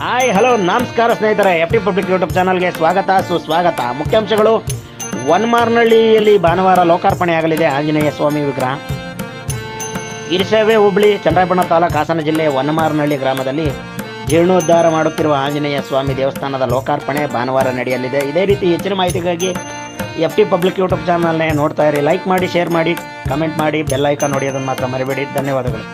Hi hello ನಮಸ್ಕಾರ ಸ್ನೇಹಿತರೆ, FT public YouTube ಚಾನಲ್ಗೆ ಸ್ವಾಗತ ಸುಸ್ವಾಗತ. ಮುಖ್ಯಾಂಶಗಳು: ವನಮಾರನಹಳ್ಳಿಯಲ್ಲಿ ಭಾನುವಾರ ಲೋಕಾರ್ಪಣೆಯಾಗಲಿದೆ ಆಂಜನೇಯ ಸ್ವಾಮಿ ವಿಗ್ರಹ. ಇರಿಸೇವೆ ಹೋಬಳಿ, ಚನ್ನರಾಯಪಟ್ಟಣ ತಾಲೂಕು, ಹಾಸನ ಜಿಲ್ಲೆ ವನಮಾರನಹಳ್ಳಿ ಗ್ರಾಮದಲ್ಲಿ ಜೀರ್ಣೋದ್ಧಾರ ಮಾಡುತ್ತಿರುವ ಆಂಜನೇಯ ಸ್ವಾಮಿ ದೇವಸ್ಥಾನದ ಲೋಕಾರ್ಪಣೆ ಭಾನುವಾರ ನಡೆಯಲಿದೆ. ಇದೇ ರೀತಿ ಹೆಚ್ಚಿನ ಮಾಹಿತಿಗಾಗಿ FT ಪಬ್ಲಿಕ್ ಯೂಟ್ಯೂಬ್ ಚಾನಲ್ನೇ ನೋಡ್ತಾ ಇರಿ. ಲೈಕ್ ಮಾಡಿ, ಶೇರ್ ಮಾಡಿ, ಕಮೆಂಟ್ ಮಾಡಿ, ಬೆಲ್ ಐಕಾನ್ ಹೊಡೆಯೋದನ್ನು ಮಾತ್ರ ಮರಿಬೇಡಿ. ಧನ್ಯವಾದಗಳು.